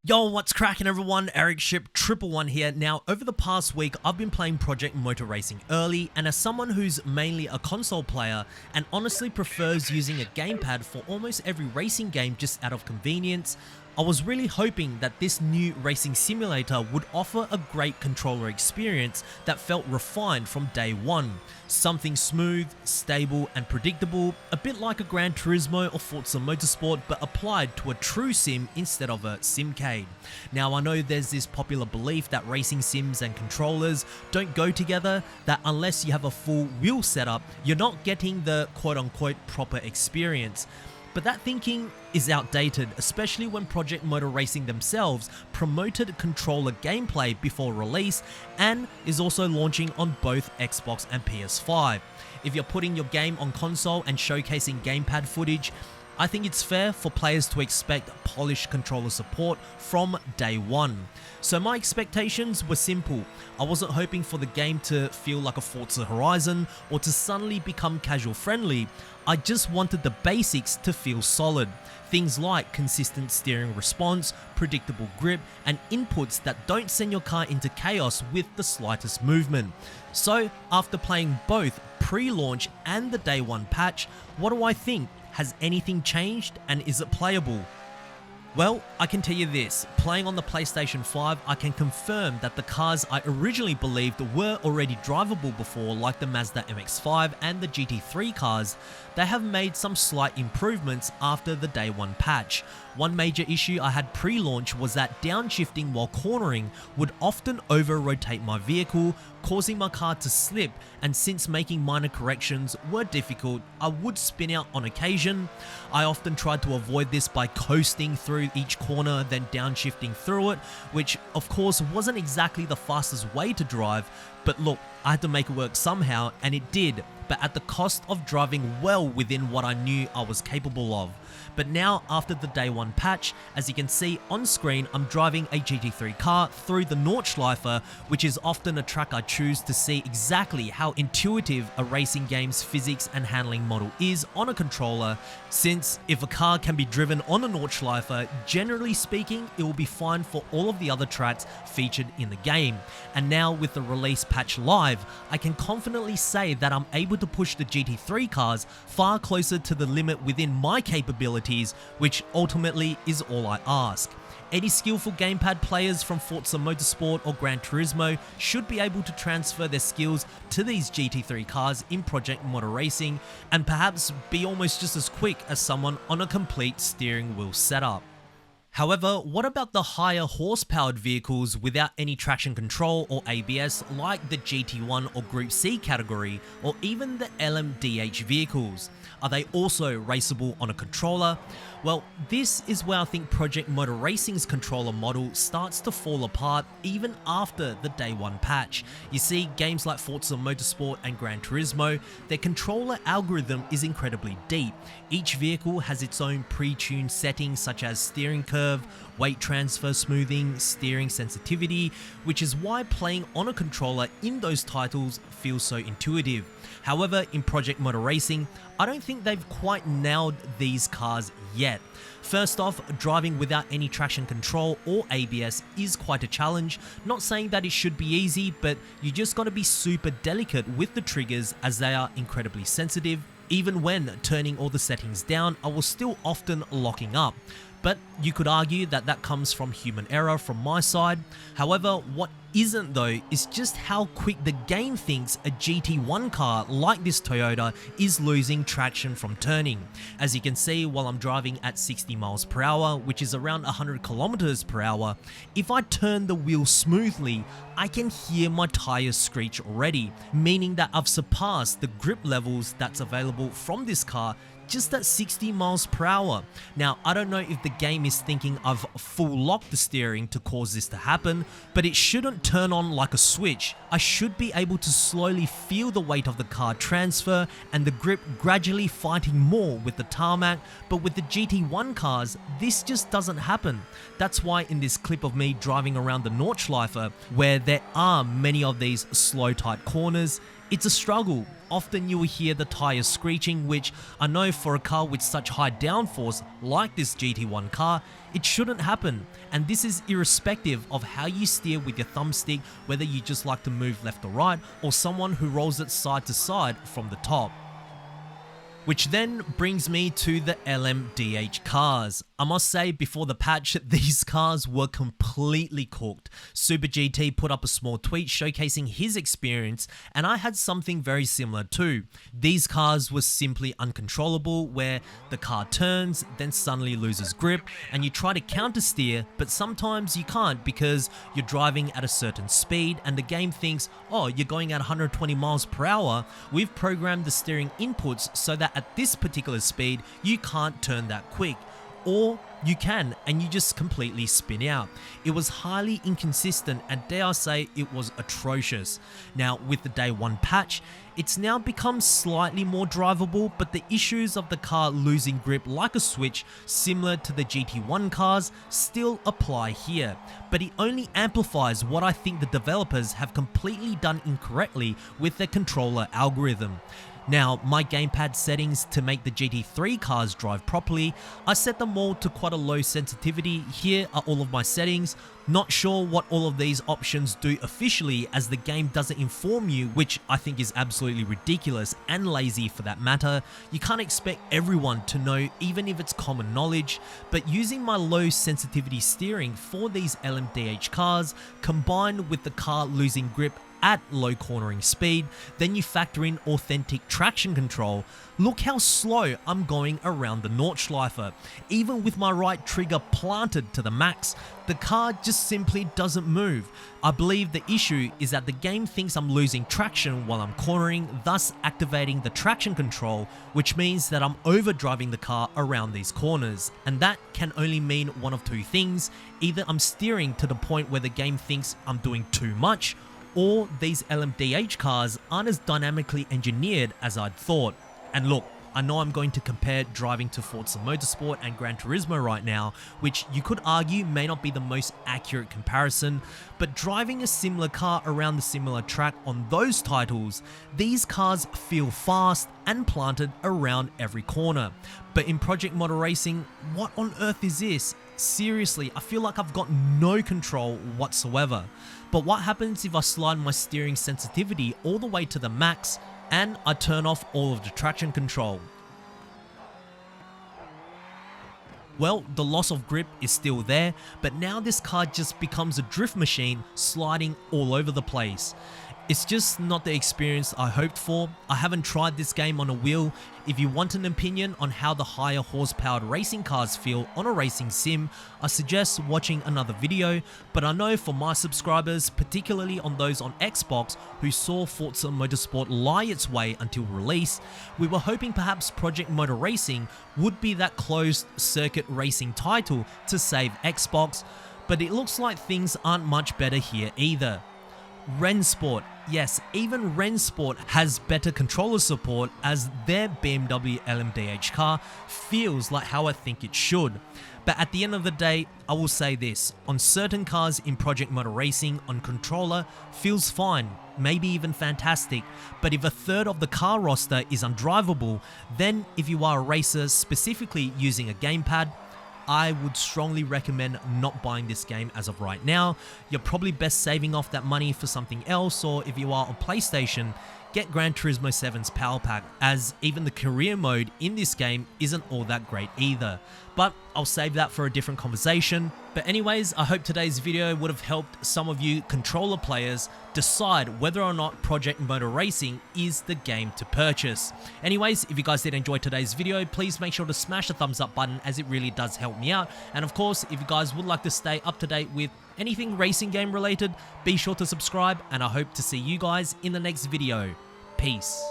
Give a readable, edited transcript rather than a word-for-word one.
Yo, what's cracking everyone? Ericship 111 here. Now, over the past week, I've been playing Project Motor Racing early, and as someone who's mainly a console player and honestly prefers using a gamepad for almost every racing game just out of convenience, I was really hoping that this new racing simulator would offer a great controller experience that felt refined from day one. Something smooth, stable and predictable, a bit like a Gran Turismo or Forza Motorsport but applied to a true sim instead of a simcade. Now I know there's this popular belief that racing sims and controllers don't go together, that unless you have a full wheel setup, you're not getting the quote-unquote proper experience. But that thinking is outdated, especially when Project Motor Racing themselves promoted controller gameplay before release and is also launching on both Xbox and PS5. If you're putting your game on console and showcasing gamepad footage, I think it's fair for players to expect polished controller support from day one. So my expectations were simple. I wasn't hoping for the game to feel like a Forza Horizon or to suddenly become casual friendly. I just wanted the basics to feel solid. Things like consistent steering response, predictable grip, and inputs that don't send your car into chaos with the slightest movement. So after playing both pre-launch and the day one patch, what do I think? Has anything changed and is it playable? Well, I can tell you this, playing on the PlayStation 5, I can confirm that the cars I originally believed were already drivable before, like the Mazda MX-5 and the GT3 cars, they have made some slight improvements after the day one patch. One major issue I had pre-launch was that downshifting while cornering would often over-rotate my vehicle, causing my car to slip, and since making minor corrections were difficult, I would spin out on occasion. I often tried to avoid this by coasting through each corner then downshifting through it, which of course wasn't exactly the fastest way to drive, but look, I had to make it work somehow and it did, but at the cost of driving well within what I knew I was capable of. But now after the day one patch, as you can see on screen, I'm driving a GT3 car through the Nordschleife, which is often a track I choose to see exactly how intuitive a racing game's physics and handling model is on a controller, since if a car can be driven on a Nordschleife, generally speaking, it will be fine for all of the other tracks featured in the game. And now with the release patch live, I can confidently say that I'm able to push the GT3 cars far closer to the limit within my capabilities, which ultimately is all I ask. Any skillful gamepad players from Forza Motorsport or Gran Turismo should be able to transfer their skills to these GT3 cars in Project Motor Racing and perhaps be almost just as quick as someone on a complete steering wheel setup. However, what about the higher horsepowered vehicles without any traction control or ABS like the GT1 or Group C category, or even the LMDH vehicles? Are they also raceable on a controller? Well, this is where I think Project Motor Racing's controller model starts to fall apart even after the day one patch. You see, games like Forza Motorsport and Gran Turismo, their controller algorithm is incredibly deep. Each vehicle has its own pre-tuned settings such as steering curve, weight transfer smoothing, steering sensitivity, which is why playing on a controller in those titles feels so intuitive. However, in Project Motor Racing, I don't think they've quite nailed these cars yet. First off, driving without any traction control or ABS is quite a challenge. Not saying that it should be easy, but you just gotta be super delicate with the triggers as they are incredibly sensitive. Even when turning all the settings down, I was still often locking up. But you could argue that that comes from human error from my side. However, what isn't though is just how quick the game thinks a GT1 car like this Toyota is losing traction from turning. As you can see, while I'm driving at 60 miles per hour, which is around 100 kilometers per hour, if I turn the wheel smoothly, I can hear my tires screech already, meaning that I've surpassed the grip levels that's available from this car just at 60 miles per hour. Now, I don't know if the game is thinking I've full locked the steering to cause this to happen, but it shouldn't turn on like a switch. I should be able to slowly feel the weight of the car transfer and the grip gradually fighting more with the tarmac, but with the GT1 cars, this just doesn't happen. That's why in this clip of me driving around the Nordschleife, where there are many of these slow tight corners, it's a struggle. often you will hear the tires screeching, which I know for a car with such high downforce like this GT1 car, it shouldn't happen. And this is irrespective of how you steer with your thumbstick, whether you just like to move left or right, or someone who rolls it side to side from the top. Which then brings me to the LMDH cars. I must say, before the patch, these cars were completely cooked. Super GT put up a small tweet showcasing his experience, and I had something very similar too. These cars were simply uncontrollable, where the car turns, then suddenly loses grip, and you try to counter steer, but sometimes you can't because you're driving at a certain speed, and the game thinks, oh, you're going at 120 miles per hour. We've programmed the steering inputs so that at this particular speed, you can't turn that quick. Or you can, and you just completely spin out. It was highly inconsistent, and dare I say, it was atrocious. Now, with the day 1 patch, it's now become slightly more drivable, but the issues of the car losing grip like a switch, similar to the GT1 cars, still apply here. But it only amplifies what I think the developers have completely done incorrectly with their controller algorithm. Now, my gamepad settings to make the GT3 cars drive properly, I set them all to quite a low sensitivity. Here are all of my settings. Not sure what all of these options do officially, as the game doesn't inform you, which I think is absolutely ridiculous and lazy for that matter. You can't expect everyone to know, even if it's common knowledge, but using my low sensitivity steering for these LMDH cars, combined with the car losing grip at low cornering speed, then you factor in authentic traction control. Look how slow I'm going around the Nordschleife. Even with my right trigger planted to the max, the car just simply doesn't move. I believe the issue is that the game thinks I'm losing traction while I'm cornering, thus activating the traction control, which means that I'm overdriving the car around these corners. And that can only mean one of two things. Either I'm steering to the point where the game thinks I'm doing too much, or these LMDH cars aren't as dynamically engineered as I'd thought. And look, I know I'm going to compare driving to Forza Motorsport and Gran Turismo right now, which you could argue may not be the most accurate comparison, but driving a similar car around the similar track on those titles, these cars feel fast and planted around every corner. But in Project Model Racing, what on earth is this? Seriously, I feel like I've got no control whatsoever. But what happens if I slide my steering sensitivity all the way to the max and I turn off all of the traction control? Well, the loss of grip is still there, but now this car just becomes a drift machine, sliding all over the place. It's just not the experience I hoped for. I haven't tried this game on a wheel. If you want an opinion on how the higher horsepowered racing cars feel on a racing sim, I suggest watching another video, but I know for my subscribers, particularly on those on Xbox who saw Forza Motorsport lie its way until release, we were hoping perhaps Project Motor Racing would be that closed circuit racing title to save Xbox, but it looks like things aren't much better here either. Rennsport, yes, even Rennsport has better controller support, as their BMW LMDH car feels like how I think it should. But at the end of the day, I will say this, on certain cars in Project Motor Racing, on controller feels fine, maybe even fantastic, but if a third of the car roster is undrivable, then if you are a racer specifically using a gamepad, I would strongly recommend not buying this game as of right now. You're probably best saving off that money for something else, or if you are on PlayStation, get Gran Turismo 7's Power Pack, as even the career mode in this game isn't all that great either. But I'll save that for a different conversation. But anyways, I hope today's video would have helped some of you controller players decide whether or not Project Motor Racing is the game to purchase. Anyways, if you guys did enjoy today's video, please make sure to smash the thumbs up button, as it really does help me out. And of course, if you guys would like to stay up to date with anything racing game related, be sure to subscribe, and I hope to see you guys in the next video. Peace.